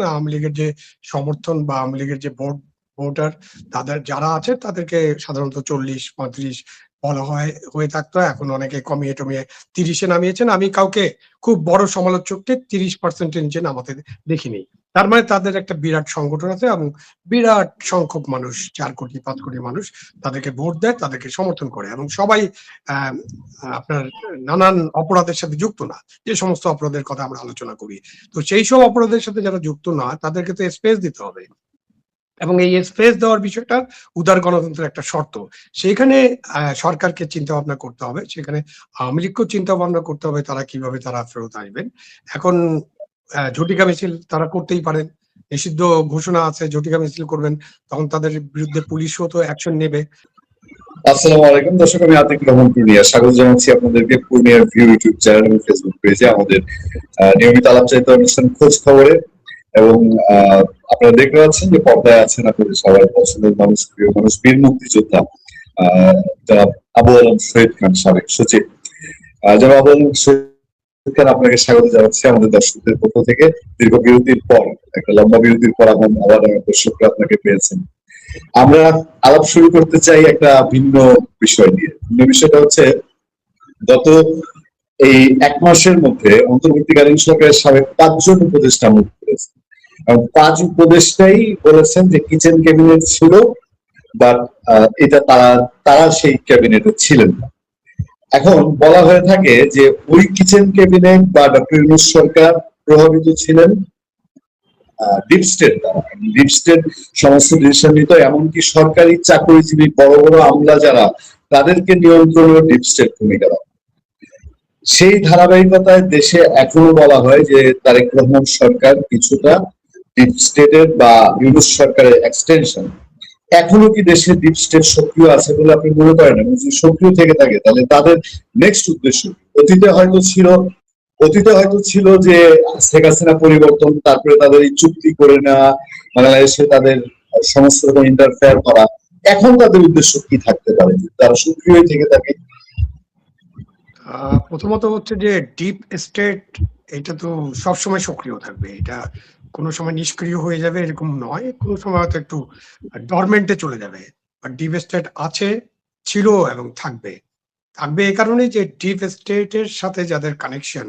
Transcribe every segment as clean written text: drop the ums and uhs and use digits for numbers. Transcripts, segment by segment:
আওয়ামী লীগের যে সমর্থন বা আওয়ামী লীগের যে ভোটার তাদের যারা আছে তাদেরকে সাধারণত 40-35 বলা হয়ে থাকতো। এখন অনেকে কমিয়ে টমিয়ে 30-এ নামিয়েছেন। আমি কাউকে খুব বড় সমালোচককে 30% নিচে নামাতে দেখিনি। তার মানে তাদের একটা বিরাট সংগঠন আছে এবং বিরাট সংখ্যক মানুষ 4 কোটি 5 কোটি মানুষ তাদেরকে ভোট দেয়, তাদেরকে সমর্থন করে এবং সবাই আহ আপনার নানান অপরাধের সাথে যুক্ত না, যে সমস্ত অপরাধের কথা আমরা আলোচনা করি। তো সেই সব অপরাধের সাথে যারা যুক্ত না তাদেরকে তো স্পেস দিতে হবে, এবং এই স্পেস দেওয়ার বিষয়টা উদার গণতন্ত্রের একটা শর্ত। সেখানে সরকারকে চিন্তা ভাবনা করতে হবে, সেখানে আওয়ামী লীগকেও চিন্তা ভাবনা করতে হবে তারা কিভাবে তারা ফেরত আসবেন। এখন ঝটিকা মিছিল তারা করতেই পারেন, নিষিদ্ধ ঘোষণা আছে, ঝটিকা মিছিল করবেন, তখন তাদের বিরুদ্ধে পুলিশও তো অ্যাকশন নেবে। আসসালামু আলাইকুম দর্শক, আমি আতিক রহমান পূর্ণিয়া স্বাগত জানাচ্ছি আপনাদেরকে পূর্ণিয়ার ভিউ ইউটিউব চ্যানেল এবং ফেসবুক পেজে আমাদের নিয়মিত আলাপচারিতা অনুষ্ঠান খোঁজ খবরে। এবং আপনারা দেখতে পাচ্ছেন যে পর্দায় আছেন আপনাদের সবার পছন্দের মানুষ, প্রিয় মানুষ, বীর মুক্তিযোদ্ধা জনাব আবু আলম শহীদ খান, সাবেক সচিব। জনাব আবু আলম শহীদ খান, আপনাকে স্বাগত জানাচ্ছি আমাদের দর্শকদের পক্ষ থেকে। দীর্ঘ বিরতির পর, একটা লম্বা বিরতির পর আবার দর্শকরা আপনাকে পেয়েছেন। আমরা আলাপ শুরু করতে চাই একটা ভিন্ন বিষয় নিয়ে। ভিন্ন বিষয়টা হচ্ছে, গত এই 1 মাসের মধ্যে অন্তর্বর্তীকালীন সরকারের সাবেক 5 জন উপদেষ্টা মুখ করেছেন এবং 5 উপদেষ্টাই বলেছেন যে কিচেন ক্যাবিনেট ছিল, বাট এটা তারা সেই ক্যাবিনেটে ছিলেন না। এখন বলা হয়ে থাকে যে ওই কিচেন ক্যাবিনেট বা ডক্টর ইউনূস সরকার প্রভাবিত ছিলেন ডিপ স্টেট দ্বারা। ডিপ স্টেট সমস্ত ডিসিশন নিত, এমনকি সরকারি চাকরিজীবী বড় বড় আমলা যারা, তাদেরকে নিয়ন্ত্রণেও ডিপ স্টেট ভূমিকা রাখে। সেই ধারাবাহিকতায় দেশে এখনো বলা হয় যে তারেক রহমান সরকার কিছুটা ডিপ স্টেটের বা ইউনূস সরকারের এক্সটেনশন। এখনো কি দেশে ডিপ স্টেট সক্রিয় আছে বলে আপনি মনে করেন? এবং যদি সক্রিয় থেকে থাকে তাহলে তাদের নেক্সট উদ্দেশ্য অতীতে হয়তো ছিল যে শেখ হাসিনা পরিবর্তন, তারপরে তাদের এই চুক্তি করে নেওয়া, বাংলাদেশে তাদের সমস্ত রকম ইন্টারফেয়ার করা। এখন তাদের উদ্দেশ্য কি থাকতে পারে তারা সক্রিয় থেকে থাকে? প্রথমত হচ্ছে যে ডিপ স্টেট এটা তো সবসময় সক্রিয় থাকবে, এটা কোনো সময় নিষ্ক্রিয় হয়ে যাবে এরকম নয়, কোনো সময় হয়তো একটু ডরমেন্টে চলে যাবে। আর ডিপ স্টেট আছে, ছিল এবং থাকবে। এই কারণে যে ডিপ স্টেটের সাথে যাদের কানেকশন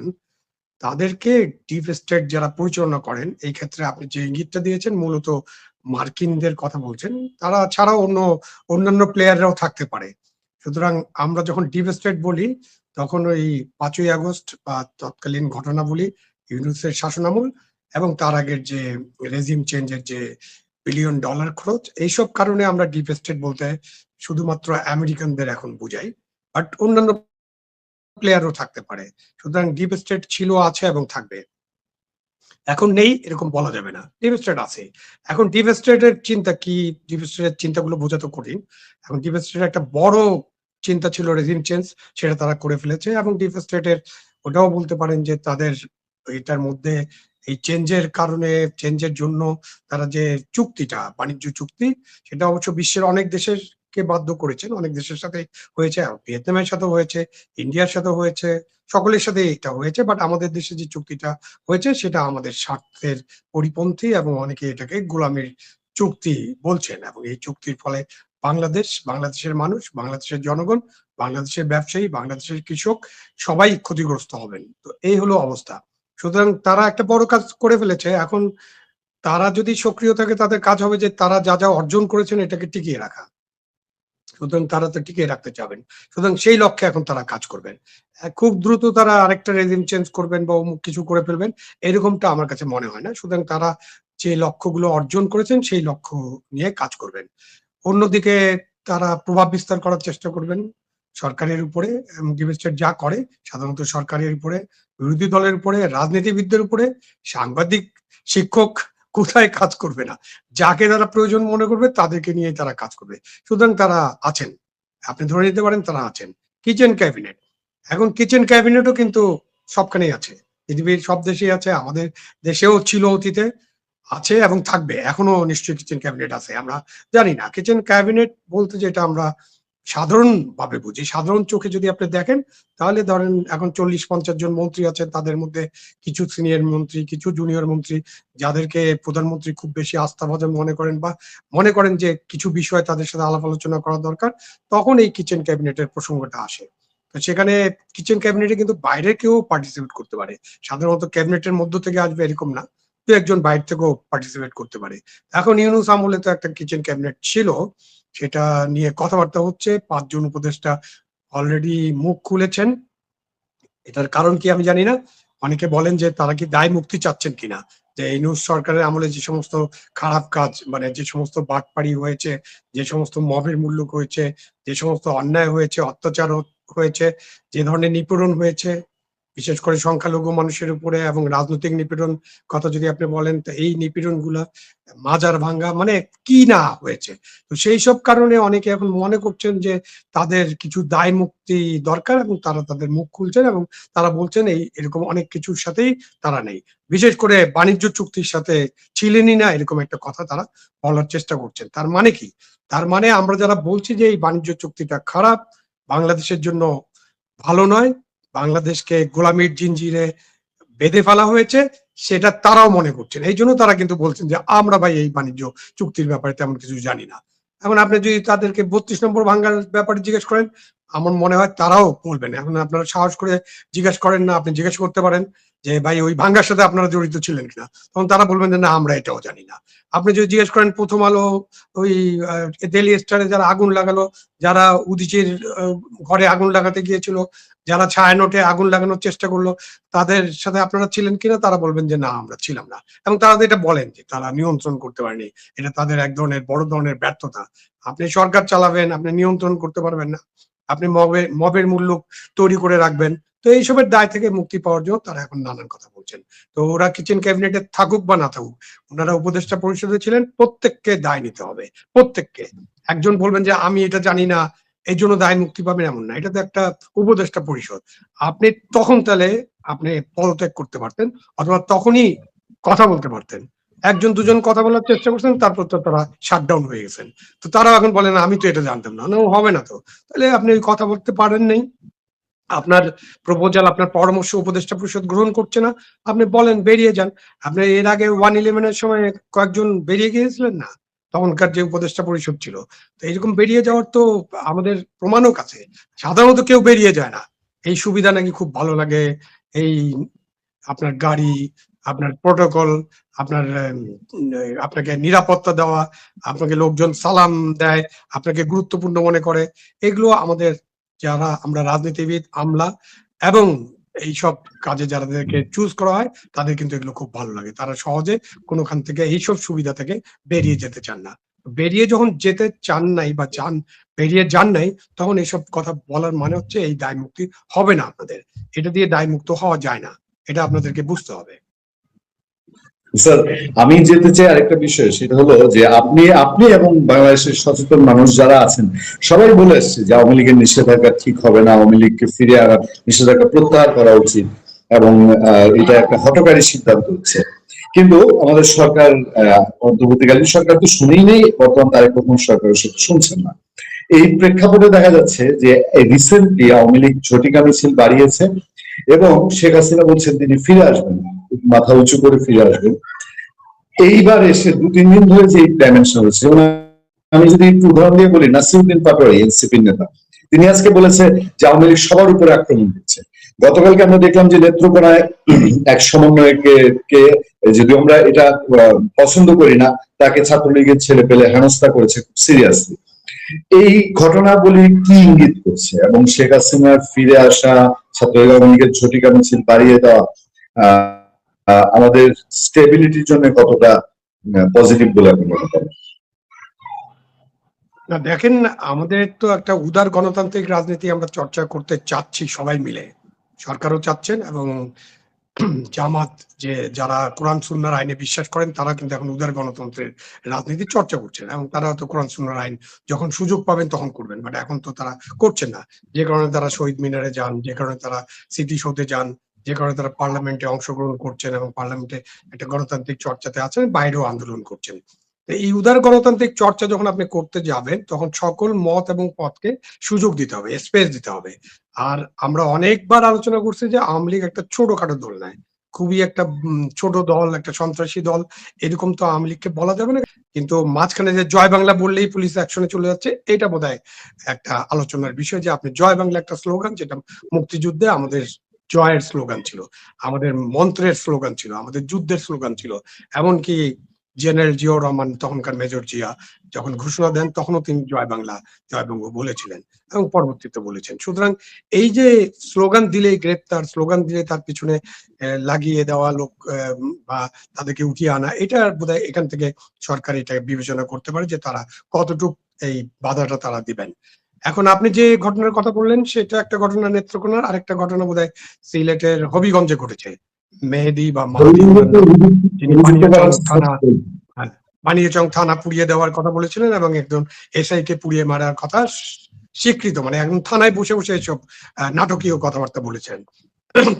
তাদেরকে ডিপ স্টেট যারা পরিচালনা করেন, এই ক্ষেত্রে আপনি যে ইঙ্গিতটা দিয়েছেন মূলত মার্কিনদের কথা বলছেন, তারা ছাড়াও অন্যান্য প্লেয়াররাও থাকতে পারে। সুতরাং আমরা যখন ডিপ স্টেট বলি তখন ওই 5ই আগস্ট বা তৎকালীন ঘটনাবলী, ইউনূসের শাসনামল এবং তার আগের যে রেজিম চেঞ্জের যে বিলিয়ন ডলার খরচ, এইসব কারণে আমরা ডিপ স্টেট বলতে শুধুমাত্র আমেরিকানদের এখন বুঝাই, বাট অন্যান্য প্লেয়ারও থাকতে পারে। সুতরাং ডিপ স্টেট ছিল, আছে এবং থাকবে। এখন নেই এরকম বলা যাবে না, ডিপ স্টেট আছে। এখন ডিপ স্টেটের চিন্তা কি, ডিপ স্টেটের চিন্তাগুলো বোঝা তো কঠিন। এখন ডিপ স্টেটের একটা বড় চিন্তা ছিল রেজিম চেঞ্জ, সেটা তারা করে ফেলেছে। এবং ডিপ স্টেটের ওটাও বলতে পারেন যে তাদের এটার মধ্যে এই চেঞ্জের কারণে, চেঞ্জের জন্য তারা যে চুক্তিটা, বাণিজ্য চুক্তি, সেটা অবশ্য বিশ্বের অনেক দেশের কে বাধ্য করেছেন, অনেক দেশের সাথে হয়েছে, ভিয়েতনামের সাথেও হয়েছে, ইন্ডিয়ার সাথেও হয়েছে, সকলের সাথে এটা হয়েছে। বাট আমাদের দেশে যে চুক্তিটা হয়েছে সেটা আমাদের স্বার্থের পরিপন্থী এবং অনেকে এটাকে গোলামির চুক্তি বলছেন। এবং এই চুক্তির ফলে বাংলাদেশের মানুষ, বাংলাদেশের জনগণ, বাংলাদেশের ব্যবসায়ী, বাংলাদেশের কৃষক সবাই ক্ষতিগ্রস্ত হবেন। তো এই হলো অবস্থা। সুতরাং তারা একটা বড় কাজ করে ফেলেছে। এখন তারা যদি সক্রিয় থাকে তাদের কাজ হবে যে তারা যা যা অর্জন করেছেন এটাকে টিকিয়ে রাখা। সুতরাং তারা তো টিকিয়ে রাখতে চাবেন, সুতরাং সেই লক্ষ্যে এখন তারা কাজ করবেন। খুব দ্রুত তারা আরেকটা রেজিম চেঞ্জ করবেন বা অমুক কিছু করে ফেলবেন এরকমটা আমার কাছে মনে হয় না। সুতরাং তারা যে লক্ষ্যগুলো অর্জন করেছেন সেই লক্ষ্য নিয়ে কাজ করবেন। অন্যদিকে তারা প্রভাব বিস্তার করার চেষ্টা করবেন সরকারের উপরে, এবং ডিপ স্টেট যা করে সাধারণত সরকারের উপরে, বিরোধী দলের উপরে, রাজনীতিবিদদের উপরে, সাংবাদিক, শিক্ষক কোথায় কাজ করবে না, যাকে তারা প্রয়োজন মনে করবে তাদেরকে নিয়ে তারা কাজ করবে। সুতরাং তারা আছেন, আপনি ধরে নিতে পারেন তারা আছেন। কিচেন ক্যাবিনেট, এখন কিচেন ক্যাবিনেটও কিন্তু সবখানেই আছে, পৃথিবীর সব দেশেই আছে, আমাদের দেশেও ছিল অতীতে, আছে এবং থাকবে। এখনো নিশ্চয়ই কিচেন ক্যাবিনেট আছে, আমরা জানি না। কিচেন ক্যাবিনেট বলতে যেটা আমরা সাধারণ ভাবে বুঝি, সাধারণ চোখে যদি আপনি দেখেন, তাহলে ধরেন এখন 40-50 জন মন্ত্রী আছেন, তাদের মধ্যে কিছু সিনিয়র মন্ত্রী, কিছু জুনিয়র মন্ত্রী, যাদেরকে প্রধানমন্ত্রী খুব বেশি আস্থাভাজন মনে করেন বা মনে করেন যে কিছু বিষয় তাদের সাথে আলাপ আলোচনা করা দরকার, তখন এই কিচেন ক্যাবিনেটের প্রসঙ্গটা আসে। তো সেখানে কিচেন ক্যাবিনেটে কিন্তু বাইরে কেউ পার্টিসিপেট করতে পারে। সাধারণত ক্যাবিনেটের মধ্য থেকে আসবে এরকম না, দু একজন বাইরে থেকেও পার্টিসিপেট করতে পারে। এখন ইউনূস আমলে তো একটা কিচেন ক্যাবিনেট ছিল, সেটা নিয়ে কথাবার্তা হচ্ছে। 5 জন উপদেষ্টা অলরেডি মুখ খুলেছেন। এটার কারণ কি আমি জানি না। অনেকে বলেন যে তারা কি দায় মুক্তি চাচ্ছেন কিনা, যে ইউনূস সরকারের আমলে যে সমস্ত খারাপ কাজ, মানে যে সমস্ত বাটপাড়ি হয়েছে, যে সমস্ত মবের মুল্লুক হয়েছে, যে সমস্ত অন্যায় হয়েছে, অত্যাচার হয়েছে, যে ধরনের নিপীড়ন হয়েছে, বিশেষ করে সংখ্যালঘু মানুষের উপরে, এবং রাজনৈতিক নিপীড়ন কথা যদি আপনি বলেন, তো এই নিপীড়ন গুলা, মাজার ভাঙ্গা, মানে কি না হয়েছে। তো সেই সব কারণে অনেকে এখন মনে করছেন যে তাদের কিছু দায় মুক্তি দরকার, এবং তারা তাদের মুখ খুলছেন এবং তারা বলছেন এই এরকম অনেক কিছুর সাথেই তারা নেই, বিশেষ করে বাণিজ্য চুক্তির সাথে ছিলেনই না, এরকম একটা কথা তারা বলার চেষ্টা করছেন। তার মানে কি? তার মানে আমরা যারা বলছি যে এই বাণিজ্য চুক্তিটা খারাপ, বাংলাদেশের জন্য ভালো নয়, বাংলাদেশকে গোলামির জিঞ্জিরে বেঁধে ফেলা হয়েছে, সেটা তারাও মনে করছেন। এই জন্য তারা কিন্তু বলছেন যে আমরা ভাই এই বাণিজ্য চুক্তির ব্যাপারে তেমন কিছু জানি না। এখন আপনি যদি তাদেরকে 32 নম্বর ভাঙ্গার ব্যাপারে জিজ্ঞেস করেন, আমার মনে হয় তারাও বলবেন। এখন আপনারা সাহস করে জিজ্ঞেস করেন না, আপনি জিজ্ঞেস করতে পারেন যে ভাই ওই ভাঙ্গার সাথে আপনারা জড়িত ছিলেন কিনা, তখন তারা বলবেন যে না আমরা এটাও জানি না। আপনি যদি জিজ্ঞেস করেন প্রথম আলো, ওই ডেইলি স্টারে যারা আগুন লাগালো, যারা উদীচীর ঘরে আগুন লাগাতে গিয়েছিল, যারা ছায়ানটে আগুন লাগানোর চেষ্টা করলো, তাদের সাথে আপনারা ছিলেন কিনা, তারা বলবেন যে না আমরা ছিলাম না। এবং তারা এটা বলেন যে তারা নিয়ন্ত্রণ করতে পারেনি, এটা তাদের এক ধরনের বড় ধরনের ব্যর্থতা। আপনি সরকার চালাবেন, আপনি নিয়ন্ত্রণ করতে পারবেন না, আপনি মবের মূল্য তৈরি করে রাখবেন। তো এইসবের দায় থেকে মুক্তি পাওয়ার জন্য তারা এখন নানান কথা বলছেন। তো ওরা কিচেন ক্যাবিনেটে থাকুক বা না থাকুক, ওনারা উপদেষ্টা পরিষদে ছিলেন, প্রত্যেককে দায় নিতে হবে, প্রত্যেককে। একজন বলবেন যে আমি এটা জানি না, এই জন্য দায় মুক্তি পাবেন, এমন না। এটা তো একটা উপদেষ্টা পরিষদ। আপনি তখন তাহলে আপনি পদত্যাগ করতে পারতেন, অথবা তখনই কথা বলতে পারতেন। একজন দুজন কথা বলার চেষ্টা করছেন, তারপর তো তারা শাটডাউন হয়ে গেছেন। তো তারা এখন বলেন আমি তো এটা জানতাম না, না হবে না। তো তাহলে আপনি কথা বলতে পারেন নাই, আপনার প্রপোজাল, আপনার পরামর্শ উপদেষ্টা পরিষদ গ্রহণ করছে না, আপনি বলেন বেরিয়ে যান। আপনি এর আগে 111-এর সময় কয়েকজন বেরিয়ে গিয়েছিলেন না, তখনকার যে উপদেষ্টা পরিষদ ছিল। তো এরকম বেরিয়ে যাওয়ার তো আমাদের প্রমাণও আছে। সাধারণত কেউ বেরিয়ে যায় না, এই সুবিধা নাকি খুব ভালো লাগে, এই আপনার গাড়ি, আপনার প্রোটোকল, আপনার আপনাকে নিরাপত্তা দেওয়া, আপনাকে লোকজন সালাম দেয়, আপনাকে গুরুত্বপূর্ণ মনে করে, এগুলো আমাদের, যারা আমরা রাজনীতিবিদ, আমলা এবং এইসব কাজে যাদেরকে চুজ করা হয়, তাদের কিন্তু এগুলো খুব ভালো লাগে। তারা সহজে কোনোখান থেকে এইসব সুবিধা থেকে বেরিয়ে যেতে চান না। বেরিয়ে যখন যেতে চান নাই বা চান, বেরিয়ে যান নাই, তখন এইসব কথা বলার মানে হচ্ছে এই দায় মুক্তি হবে না আপনাদের। এটা দিয়ে দায় মুক্ত হওয়া যায় না, এটা আপনাদেরকে বুঝতে হবে। স্যার, আমি যেতে চাই আরেকটা বিষয়, সেটা হলো যে আপনি আপনি এবং বাংলাদেশের সচেতন মানুষ যারা আছেন সবাই বলে আসছে যে আওয়ামী লীগের নিষেধাজ্ঞা ঠিক হবে না, আওয়ামী লীগকে ফিরে আনার নিষেধাজ্ঞা প্রত্যাহার করা উচিত, এবং এটা একটা হঠকারী সিদ্ধান্ত হচ্ছে। কিন্তু আমাদের সরকার, অন্তর্বর্তীকালীন সরকার তো শুনেই নেই, বর্তমান তারেক রহমান সরকার সেটা শুনছেন না। এই প্রেক্ষাপটে দেখা যাচ্ছে যে রিসেন্টলি আওয়ামী লীগ ঝটিকা মিছিল বাড়িয়েছে এবং শেখ হাসিনা বলছেন তিনি ফিরে আসবেন, মাথা উঁচু করে ফিরে আসবেন। এইবার এসে 2-3 দিন ধরে যে ডাইমেনশন হচ্ছে, আমি যদি একটু উদাহরণ দিয়ে বলি, নাসিরউদ্দিন পাটোয়ারি এনসিপির নেতা, তিনি আজকে বলেছে যে আওয়ামী লীগ সবার উপরে আক্রমণ করছে। গতকালকে আমরা দেখলাম যে নেত্রকোনায় এক সমন্বয়কে, যদি আমরা এটা পছন্দ করি না, তাকে ছাত্রলীগের ছেলে পেলে হেনস্থা করেছে খুব সিরিয়াসলি। এই ঘটনাগুলি কি ইঙ্গিত করছে, এবং শেখ হাসিনার ফিরে আসা, ছাত্রলীগ আওয়ামী লীগের ঝটিকা মিছিল বাড়িয়ে দেওয়া আমাদের স্টেবিলিটির জন্য কতটা পজিটিভ বলে আপনি মনে করেন? না দেখেন, আমাদের তো একটা উদার গণতান্ত্রিক রাজনীতি আমরা চর্চা করতে চাচ্ছি সবাই মিলে, সরকারও চাচ্ছেন, এবং জামাত, যে যারা কোরআন সুন্নাহর আইনে বিশ্বাস করেন, তারা কিন্তু এখন উদার গণতন্ত্রের রাজনীতি চর্চা করছেন, এবং তারা তো কোরআন সুন্নাহর আইন যখন সুযোগ পাবেন তখন করবেন, বাট এখন তো তারা করছেন না। যে কারণে তারা শহীদ মিনারে যান, যে কারণে তারা স্মৃতিসৌধে যান, যে কারণে তারা পার্লামেন্টে অংশগ্রহণ করছেন এবং পার্লামেন্টে একটা গণতান্ত্রিক চর্চাতে আছেন, বাইরেও আন্দোলন করছেন। এই উদার গণতান্ত্রিক চর্চা যখন আপনি করতে যাবেন তখন সকল মত এবং পথকে সুযোগ দিতে হবে, স্পেস দিতে হবে। আর আমরা অনেকবার আলোচনা করছি যে আওয়ামী লীগ একটা ছোটখাটো দল নয়, খুবই একটা ছোট দল, একটা সন্ত্রাসী দল, এরকম তো আওয়ামী লীগকে বলা যাবে না। কিন্তু মাঝখানে যে জয় বাংলা বললেই পুলিশ অ্যাকশনে চলে যাচ্ছে, এটা বোধহয় একটা আলোচনার বিষয়। যে আপনি জয় বাংলা একটা স্লোগান, যেটা মুক্তিযুদ্ধে আমাদের জয়ের স্লোগান ছিল, আমাদের মন্ত্রের স্লোগান ছিল, আমাদের যুদ্ধের স্লোগান ছিল। এমনকি জেনারেল জিয়াউর রহমান, তখনকার মেজর জিয়া, যখন ঘোষণা দেন তখনও তিনি জয় বাংলা জয়বঙ্গ বলেছিলেন এবং পরবর্তীতে বলেছেন। সুতরাং এই যে স্লোগান দিলেই গ্রেপ্তার, স্লোগান দিলে তার পিছনে লাগিয়ে দেওয়া লোক বা তাদেরকে উঠিয়ে আনা, এটা বোধহয় এখান থেকে সরকার এটা বিবেচনা করতে পারে যে তারা কতটুক এই বাধাটা তারা দিবেন। এখন আপনি যে ঘটনার কথা বললেন সেটা একটা ঘটনা নেত্রকোনার, আরেকটা ঘটনা বোধহয় সিলেটের হবিগঞ্জে ঘটেছে। মেহেদী বা মাহাদি ওনার নাম, যিনি বানিয়াচং থানা পুড়িয়ে দেওয়ার কথা বলেছিলেন এবং একজন এসআই কে পুড়িয়ে মারার কথা স্বীকৃত, মানে একদম থানায় বসে বসে এসব নাটকীয় কথাবার্তা বলেছেন।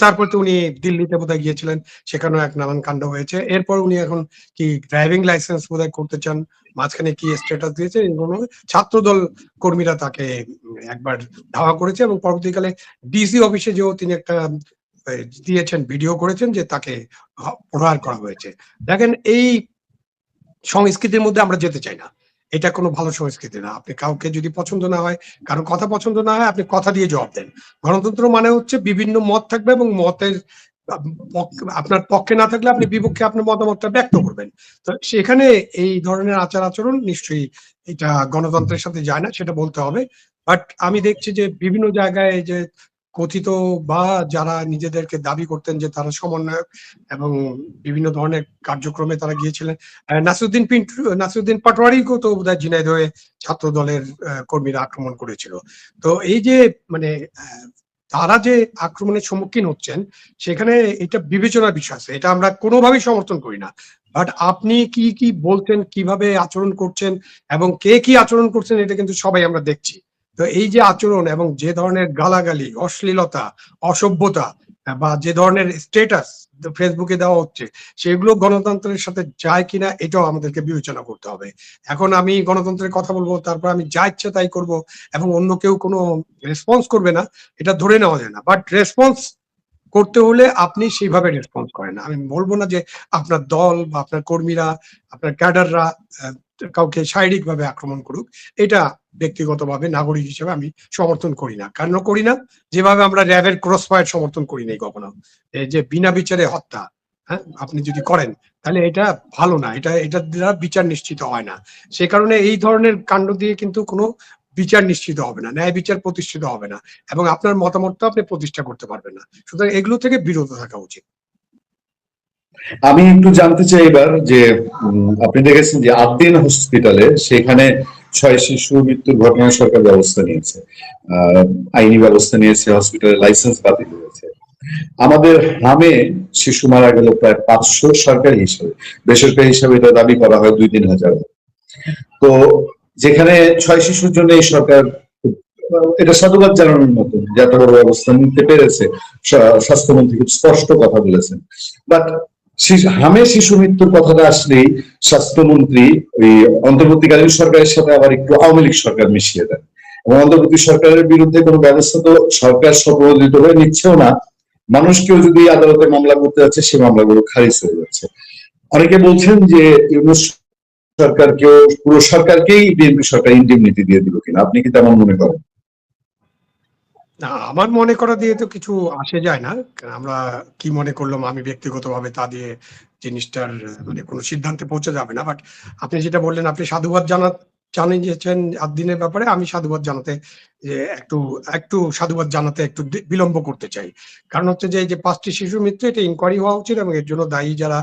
তারপর তো উনি দিল্লিতে বোধহয় গিয়েছিলেন, সেখানেও এক নানান কাণ্ড হয়েছে। এরপর উনি এখন কি ড্রাইভিং লাইসেন্স বোধহয় করতে চান, মাঝখানে কি স্ট্যাটাস দিয়েছে, ছাত্রদল কর্মীরা তাকে একবার ধাওয়া করেছে এবং পরবর্তীকালে ডিসি অফিসে যেও তিনি একটা দিয়েছেন, ভিডিও করেছেন যে তাকে প্রহার করা হয়েছে। দেখেন, এই সংস্কৃতির মধ্যে আমরা যেতে চাই না, এটা কোনো ভালো সংস্কৃতি না। আপনি কাউকে যদি পছন্দ না হয়, কারো কথা পছন্দ না হয়, আপনি কথা দিয়ে জবাব দেন। গণতন্ত্র মানে হচ্ছে বিভিন্ন মত থাকবে এবং মতের আপনার পক্ষে না থাকলে আপনি বিপক্ষে আপনার মতামতটা ব্যক্ত করবেন। তো সেখানে এই ধরনের আচার আচরণ নিশ্চয়ই এটা গণতন্ত্রের সাথে যায় না, সেটা বলতে হবে। বাট আমি দেখছি যে বিভিন্ন জায়গায় যে কথিত বা যারা নিজেদেরকে দাবি করতেন যে তারা সমন্বয়ক এবং বিভিন্ন ধরনের কার্যক্রমে তারা গিয়েছিলেন, নাসিরুদ্দিন পাটোয়ারিকেও তো বোধহয় ঝিনাইদহে ছাত্র দলের কর্মীরা আক্রমণ করেছিল। তো এই যে মানে তারা যে আক্রমণের সম্মুখীন হচ্ছেন, সেখানে এটা বিবেচনার বিষয় আছে, এটা আমরা কোনোভাবেই সমর্থন করি না। বাট আপনি কি কি বলছেন, কিভাবে আচরণ করছেন এবং কে কি আচরণ করছেন, এটা কিন্তু সবাই আমরা দেখছি। তো এই যে আচরণ এবং যে ধরনের গালাগালি, অশ্লীলতা, অসভ্যতা বা যে ধরনের স্ট্যাটাস ফেসবুকে দেওয়া হচ্ছে, সেগুলো গণতন্ত্রের সাথে যায় কিনা এটাও আমাদেরকে বিবেচনা করতে হবে। এখন আমি গণতন্ত্রের কথা বলবো, তারপর আমি যা ইচ্ছে তাই করব এবং অন্য কেউ কোনো রেসপন্স করবে না, এটা ধরে নেওয়া যায় না। বাট রেসপন্স করতে হলে আপনি সেইভাবে রেসপন্স করেন। আমি বলবো না যে আপনার দল বা আপনার কর্মীরা, আপনার ক্যাডাররা কাউকে শারীরিকভাবে আক্রমণ করুক, এটা ব্যক্তিগতভাবে নাগরিক হিসেবে আমি সমর্থন করি না। কেন করি না? যেভাবে আমরা র্যাবের ক্রস ফায়ার সমর্থন করি নাই কখনো, এই যে বিনা বিচারে হত্যা, হ্যাঁ, আপনি যদি করেন তাহলে এটা ভালো না, এটা দ্বারা বিচার নিশ্চিত হয় না। সে কারণে এই ধরনের কাণ্ড দিয়ে কিন্তু কোনো বিচার নিশ্চিত হবে না, ন্যায় বিচার প্রতিষ্ঠিত হবে না এবং আপনার মতামতটা আপনি প্রতিষ্ঠা করতে পারবেন না। সুতরাং এগুলো থেকে বিরত থাকা উচিত। আমি একটু জানতে চাই এবার যে আপনি দেখেছেন যে আদ্দিন হসপিটালে সেখানে 6 শিশু মৃত্যুর ঘটনায় সরকার ব্যবস্থা নিয়েছে, আইনি ব্যবস্থা নিয়েছে, হসপিটালের লাইসেন্স বাতিল হয়েছে। আমাদের হামে শিশু মারা গেল প্রায় 500 সরকারি হিসাবে, বেসরকারি হিসাবে এটা দাবি করা হয় 2-3 হাজার। তো যেখানে 6 শিশুর জন্য এই সরকার, এটা সাধুবাদ জানানোর মতো যে এত বড় ব্যবস্থা নিতে পেরেছে, স্বাস্থ্যমন্ত্রী খুব স্পষ্ট কথা বলেছেন। বাট হামে শিশু মৃত্যুর কথাটা আসলেই স্বাস্থ্যমন্ত্রী ওই অন্তর্বর্তীকালীন সরকারের সাথে আবার একটু আওয়ামী লীগ সরকার মিশিয়ে দেন এবং অন্তর্বর্তী সরকারের বিরুদ্ধে কোনো ব্যবস্থা তো সরকার স্বপ্রণোদিত হয়ে নিচ্ছেও না। মানুষ কেউ যদি আদালতে মামলা করতে যাচ্ছে, সে মামলাগুলো খারিজ হয়ে যাচ্ছে। অনেকে বলছেন যে ইউনূস সরকারকেও, পুরো সরকারকেই বিএনপি সরকার ইন্ডেমনিটি দিয়ে দিল কিনা, আপনি কি তেমন মনে করেন? না, আমার মনে করা দিয়ে তো কিছু আসে যায় না। আমরা কি মনে করলাম আমি ব্যক্তিগতভাবে তা দিয়ে জিনিসটার মানে কোনো সিদ্ধান্তে পৌঁছে যাবে না। বাট আপনি যেটা বললেন, আপনি সাধুবাদ জানিয়েছেন আদ্দিনের ব্যাপারে, আমি সাধুবাদ জানাতে যে একটু একটু সাধুবাদ জানাতে একটু বিলম্ব করতে চাই। কারণ হচ্ছে যে এই যে 5টি শিশুর মৃত্যু, এটা ইনকোয়ারি হওয়া উচিত এবং এর জন্য দায়ী যারা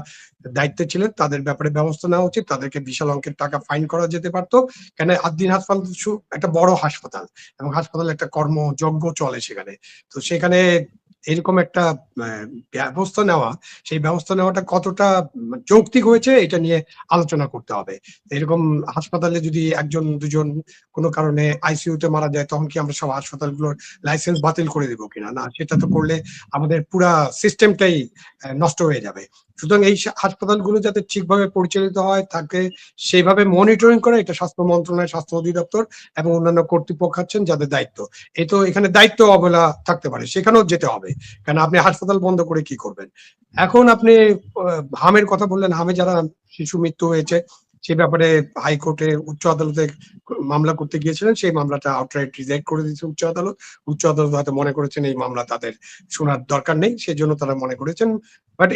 দায়িত্বে ছিলেন তাদের ব্যাপারে ব্যবস্থা নেওয়া উচিত। তাদেরকে বিশাল অঙ্কের টাকা ফাইন করা যেতে পারতো। কেন, আদ্দিন হাসপাতাল একটা বড় হাসপাতাল এবং হাসপাতালে একটা কর্মযজ্ঞ চলে সেখানে। তো সেখানে এরকম একটা ব্যবস্থা নেওয়া, সেই ব্যবস্থা নেওয়াটা কতটা যৌক্তিক হয়েছে এটা নিয়ে আলোচনা করতে হবে। এরকম হাসপাতালে যদি 1-2 জন কোনো কারণে আইসিইউতে মারা যায়, তখন কি আমরা সব হাসপাতালগুলোর লাইসেন্স বাতিল করে দিব কিনা? না, সেটা তো করলে আমাদের পুরা সিস্টেমটাই নষ্ট হয়ে যাবে। সুতরাং এই হাসপাতালগুলো যাতে ঠিকভাবে পরিচালিত হয়, তাকে সেইভাবে মনিটরিং করে, এটা স্বাস্থ্য মন্ত্রণালয়, স্বাস্থ্য অধিদপ্তর এবং অন্যান্য কর্তৃপক্ষ আছেন যাদের দায়িত্ব। এই তো এখানে দায়িত্ব অবহেলা থাকতে পারে, সেখানেও যেতে হবে, কারণ আপনি হাসপাতাল বন্ধ করে কি করবেন। এখন আপনি হামের কথা বললেন, হামে যারা শিশু মৃত্যু হয়েছে সে ব্যাপারে হাইকোর্টে, উচ্চ আদালতে মামলা করতে গিয়েছিলেন, সেই মামলাটা আউটরাইট রিজেক্ট করে দিয়েছে উচ্চ আদালত। উচ্চ আদালত হয়তো মনে করেছেন এই মামলা তাদের শোনার দরকার নেই, সেই জন্য তারা মনে করেছেন। বাট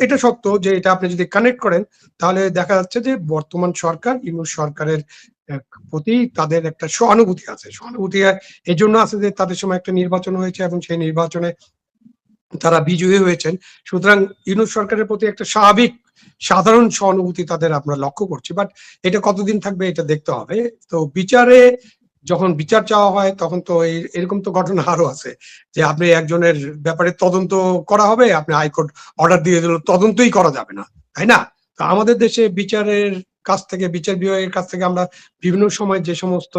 এটা সত্য যে এটা আপনি যদি কানেক্ট করেন তাহলে দেখা যাচ্ছে যে বর্তমান সরকার, ইউনূস সরকারের প্রতি তাদের একটা সহানুভূতি আছে। সহানুভূতি এই জন্য আছে যে তাদের সময় একটা নির্বাচন হয়েছে এবং সেই নির্বাচনে তারা বিজয়ী হয়েছেন। সুতরাং ইউনূস সরকারের প্রতি একটা স্বাভাবিক সাধারণ সহানুভূতি তাদের আমরা লক্ষ্য করছি। বাট এটা কতদিন থাকবে এটা দেখতে হবে। তো বিচারে যখন বিচার চাওয়া হয় তখন তো এরকম তো ঘটনা আরো আছে যে আপনি একজনের ব্যাপারে তদন্ত করা হবে, আপনি হাইকোর্ট অর্ডার দিয়ে দিল, তদন্তই করা যাবে না, তাই না? তো আমাদের দেশে বিচারের কাছ থেকে, বিচার বিভাগের কাছ থেকে আমরা বিভিন্ন সময় যে সমস্ত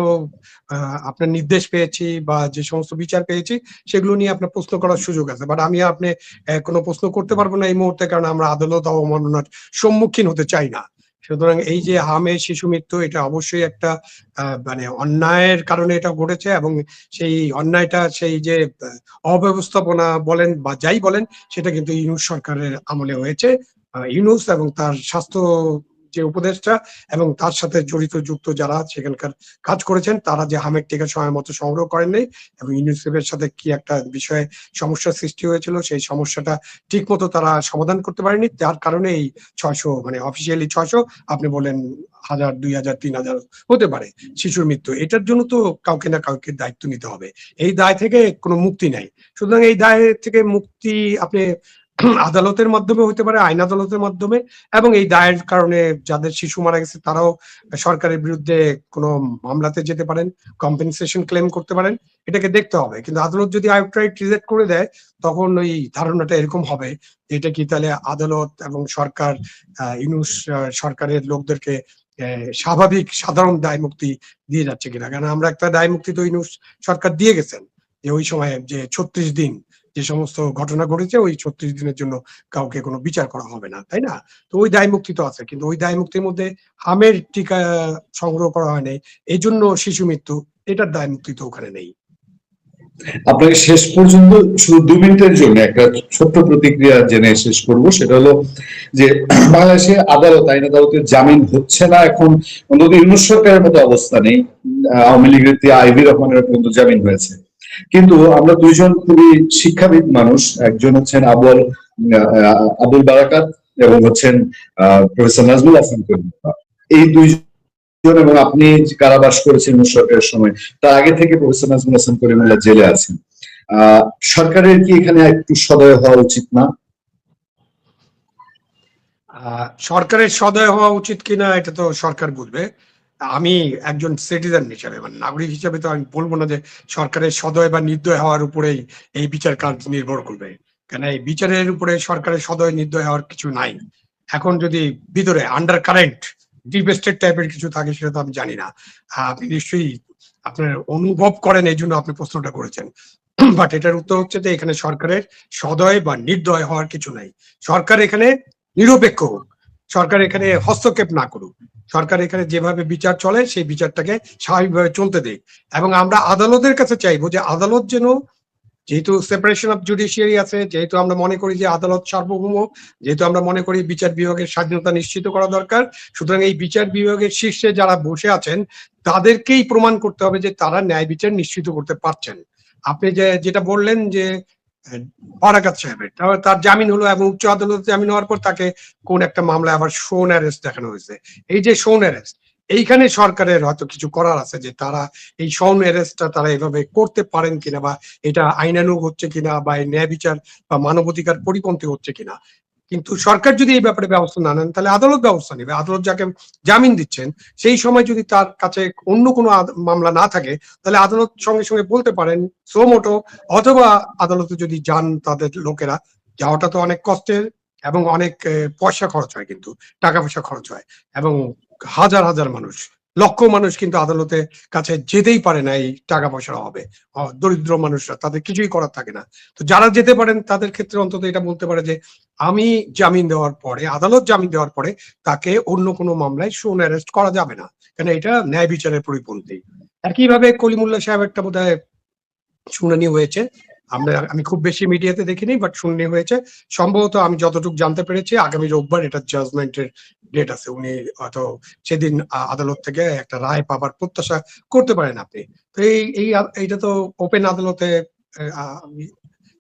আপনার নির্দেশ পেয়েছি বা যে সমস্ত বিচার পেয়েছি সেগুলো নিয়ে আপনার প্রশ্ন করার সুযোগ আছে। বাট আমি আপনি কোনো প্রশ্ন করতে পারবো না এই মুহূর্তে, কারণ আমরা আদালত অবমাননার সম্মুখীন হতে চাই না। সুতরাং এই যে হামে শিশু মৃত্যু, এটা অবশ্যই একটা মানে অন্যায়ের কারণে এটা ঘটেছে এবং সেই অন্যায়টা, সেই যে অব্যবস্থাপনা বলেন বা যাই বলেন, সেটা কিন্তু ইউনূস সরকারের আমলে হয়েছে। ইউনূস এবং তার স্বাস্থ্য যে উপদেষ্টা এবং তার সাথে জড়িত যুক্ত যারা সেখানকার কাজ করেছেন, তারা যে হামের টিকা সময় মতো সংগ্রহ করেন নাই এবং ইউনিসেফের সাথে কি একটা বিষয়ে সমস্যার সৃষ্টি হয়েছিল, সেই সমস্যাটা ঠিক মতো তারা সমাধান করতে পারেনি। যার কারণে এই 600, মানে অফিসিয়ালি 600, আপনি বলেন 1000, 2000, 3000 হতে পারে শিশুর মৃত্যু। এটার জন্য তো কাউকে না কাউকে দায়িত্ব নিতে হবে। এই দায় থেকে কোনো মুক্তি নাই। সুতরাং এই দায় থেকে মুক্তি আপনি আদালতের মাধ্যমে হতে পারে, আইন আদালতের মাধ্যমে, এবং এই দায়ের কারণে যাদের শিশু মারা গেছে তারাও সরকারের বিরুদ্ধে কোনো মামলাতে যেতে পারেন, কম্পেনসেশন ক্লেম করতে পারেন। এটাকে দেখতে হবে। কিন্তু আদালত যদি আউটরাইট রিজেক্ট করে দেয় তখন ওই ধারণাটা এরকম হবে, এটা কি তাহলে আদালত এবং সরকার ইউনূস সরকারের লোকদেরকে স্বাভাবিক সাধারণ দায় মুক্তি দিয়ে যাচ্ছে কিনা। কারণ আমরা একটা দায় মুক্তি তো ইউনূস সরকার দিয়ে গেছেন যে ওই সময় যে 36 দিন যে সমস্ত ঘটনা ঘটেছে ওই 36 দিনের জন্য কাউকে কোনো বিচার করা হবে না, তাই না? তো ওই দায় মুক্তি তো আছে, কিন্তু ওই দায় মুক্তির মধ্যে হামের টিকা সংগ্রহ করা হয় নাই, এই জন্য শিশু মৃত্যু, এটার দায় মুক্তি তো ওখানে নেই। আপনাকে শেষ পর্যন্ত শুধু 2 মিনিটের জন্য একটা ছোট্ট প্রতিক্রিয়া জেনে শেষ করব। সেটা হলো যে বাংলাদেশে আদালত, আইন আদালতের জামিন হচ্ছে না এখন, অন্তত ইউনূস সরকারের মতো অবস্থা নেই। আওয়ামী লীগের আইভি রহমানের পর্যন্ত জামিন হয়েছে। কিন্তু আমরা দুইজন খুবই শিক্ষাবিদ মানুষ, একজন হচ্ছেন আবুল বারাকাত এবং হচ্ছেন প্রফেসর নাজমুল হাসান করিম। এই দুইজন এবং আপনি কারাবাস করেছেন সরকারের সময়, তার আগে থেকে প্রফেসর নাজমুল হাসান করিমুল্লাহ জেলে আছেন। সরকারের কি এখানে একটু সদয় হওয়া উচিত না? সরকারের সদয় হওয়া উচিত কিনা এটা তো সরকার বুঝবে। আমি একজন সিটিজেন হিসাবে, মানে নাগরিক হিসাবে তো আমি বলবো না যে সরকারের সদয় বা নির্দয় হওয়ার উপরেই এই বিচার কাজ নির্ভর করবে, কেন এই বিচারের উপরে সরকারের সদয় নির্দয় হওয়ার কিছু নাই। এখন যদি ভিতরে আন্ডার কারেন্ট ডিপ স্টেট টাইপের কিছু থাকে সেটা তো আমি জানি না। আপনি নিশ্চয়ই আপনার অনুভব করেন, এই জন্য আপনি প্রশ্নটা করেছেন। বাট এটার উত্তর হচ্ছে যে এখানে সরকারের সদয় বা নির্দয় হওয়ার কিছু নাই। সরকার এখানে নিরপেক্ষ হোক, সরকার এখানে হস্তক্ষেপ না করুক, সরকার এখানে যেভাবে বিচার চলে সেই বিচারটাকে স্বাভাবিকভাবে চলতে দেয়। এবং আমরা আদালতের কাছে চাইবো যে আদালত যেন, যেহেতু সেপারেশন অফ জুডিশিয়ারি আছে, যেহেতু আমরা মনে করি যে আদালত সার্বভৌম, যেহেতু আমরা মনে করি বিচার বিভাগের স্বাধীনতা নিশ্চিত করা দরকার, সুতরাং এই বিচার বিভাগের শীর্ষে যারা বসে আছেন তাদেরকেই প্রমাণ করতে হবে যে তারা ন্যায় বিচার নিশ্চিত করতে পারছেন। আপনি যেটা বললেন যে বারাকাত সাহেবের তার জামিন হলো এবং উচ্চ আদালতে জামিন হওয়ার পর তাকে কোন একটা মামলায় আবার শোন অ্যারেস্ট দেখানো হয়েছে। এই যে শোন অ্যারেস্ট, এইখানে সরকারের হয়তো কিছু করার আছে যে তারা এই শোন অ্যারেস্টটা তারা এভাবে করতে পারেন কিনা, বা এটা আইনানুগ হচ্ছে কিনা, বা ন্যায় বিচার বা মানবাধিকার পরিপন্থী হচ্ছে কিনা। কিন্তু সরকার যদি এই ব্যাপারে ব্যবস্থা না নেন তাহলে আদালত ব্যবস্থা নেবে। আদালত যাকে জামিন দিচ্ছেন সেই সময় যদি তার কাছে অন্য কোনো মামলা না থাকে তাহলে আদালত সঙ্গে সঙ্গে বলতে পারেন সো মোটো, অথবা আদালতে যদি যান তাদের লোকেরা, যাওয়াটা তো অনেক কষ্টের এবং অনেক পয়সা খরচ হয়, কিন্তু টাকা পয়সা খরচ হয় এবং হাজার হাজার মানুষ লক্ষ মানুষ কিন্তু আদালতের কাছে যেতেই পারে না এই টাকা পয়সার অভাবে। দরিদ্র মানুষরা, তাদের কিছুই করার থাকে না। তো যারা যেতে পারেন তাদের ক্ষেত্রে অন্তত এটা বলতে পারে যে আমি জামিন দেওয়ার পরে, আদালত জামিন দেওয়ার পরে তাকে অন্য কোনো মামলায় শোন অ্যারেস্ট করা যাবে না, কারণ এটা ন্যায় বিচারের পরিপন্থী। একইভাবে কলিমুল্লাহ সাহেব একটা বোধহয় শুনানি হয়েছে, আমি খুব বেশি মিডিয়াতে দেখিনি, বাট শুনানি হয়েছে। সম্ভবত আমি যতটুকু জানতে পেরেছি আগামী রোববার এটা জাজমেন্টের ডেট আছে। উনি হয়তো সেদিন আদালত থেকে একটা রায় পাবার প্রত্যাশা করতে পারেন আপনি। তো এইটা তো ওপেন আদালতে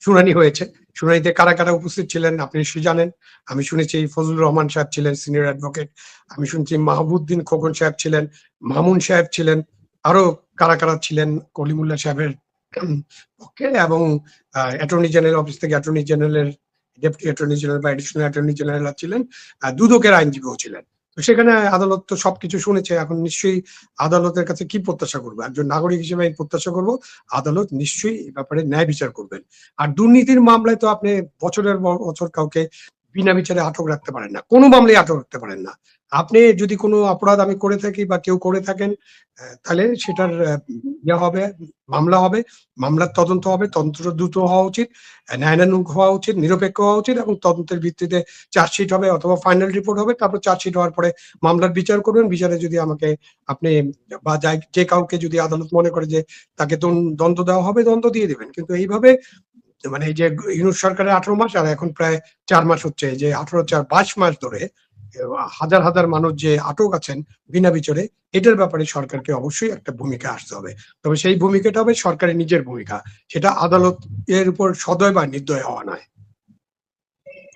শুনানি হয়েছে। শুনানিতে কারা কারা উপস্থিত ছিলেন আপনি নিশ্চয়ই জানেন। আমি শুনেছি ফজলুর রহমান সাহেব ছিলেন, সিনিয়র অ্যাডভোকেট। আমি শুনছি মাহবুদ্দিন খোকন সাহেব ছিলেন, মামুন সাহেব ছিলেন, আরো কারা কারা ছিলেন কলিমুল্লাহ সাহেবের পক্ষে, এবং অ্যাটর্নি জেনারেল অফিস থেকে অ্যাটর্নি জেনারেলের ডেপুটি অ্যাটর্নি জেনারেল বা এডিশনাল অ্যাটর্নি জেনারেল ছিলেন, দুদকের আইনজীবীও ছিলেন। তো সেখানে আদালত তো সবকিছু শুনেছে। এখন নিশ্চয়ই আদালতের কাছে কি প্রত্যাশা করবো, একজন নাগরিক হিসেবে আমি প্রত্যাশা করবো আদালত নিশ্চয়ই এই ব্যাপারে ন্যায় বিচার করবেন। আর দুর্নীতির মামলায় তো আপনি বছরের পর বছর কাউকে বিনা বিচারে আটক রাখতে পারেন না, কোনো মামলায় আটক রাখতে পারেন না। আপনি যদি কোনো অপরাধ আমি করে থাকি বা কেউ করে থাকেন, তাহলে সেটার ইয়ে হবে, মামলা হবে, মামলার তদন্ত হবে, তদন্ত দ্রুত হওয়া উচিত, ন্যায়ানুগ হওয়া উচিত, নিরপেক্ষ হওয়া উচিত, এবং তদন্তের ভিত্তিতে চার্জশিট হবে অথবা ফাইনাল রিপোর্ট হবে। তারপর চার্জশিট হওয়ার পরে মামলার বিচার করবেন। বিচারে যদি আমাকে আপনি বা যে কাউকে যদি আদালত মনে করে যে তাকে দণ্ড দেওয়া হবে, দণ্ড দিয়ে দেবেন। কিন্তু এইভাবে মানে এই যে ইউনূস সরকারের 18 মাস আর এখন প্রায় 4 মাস হচ্ছে, যে 18-22 মাস ধরে হাজার হাজার মানুষ যে আটক আছেন বিনা বিচারে, এটার ব্যাপারে সরকারকে অবশ্যই একটা ভূমিকা আসতে হবে। তবে সেই ভূমিকাটা হবে সরকারের নিজের ভূমিকা, সেটা আদালত এর উপর সদয় বা নির্দয় হওয়া নয়।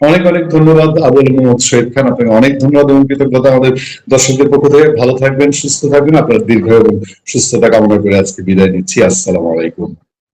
অনেক অনেক ধন্যবাদ আবুল মোহাম্মদ শহীদ খান, আপনাকে অনেক ধন্যবাদ এবং কৃতজ্ঞতা আমাদের দর্শকদের পক্ষ থেকে। ভালো থাকবেন, সুস্থ থাকবেন, আপনার দীর্ঘ এবং সুস্থতা কামনা করে আজকে বিদায় নিচ্ছি। আসসালামু আলাইকুম।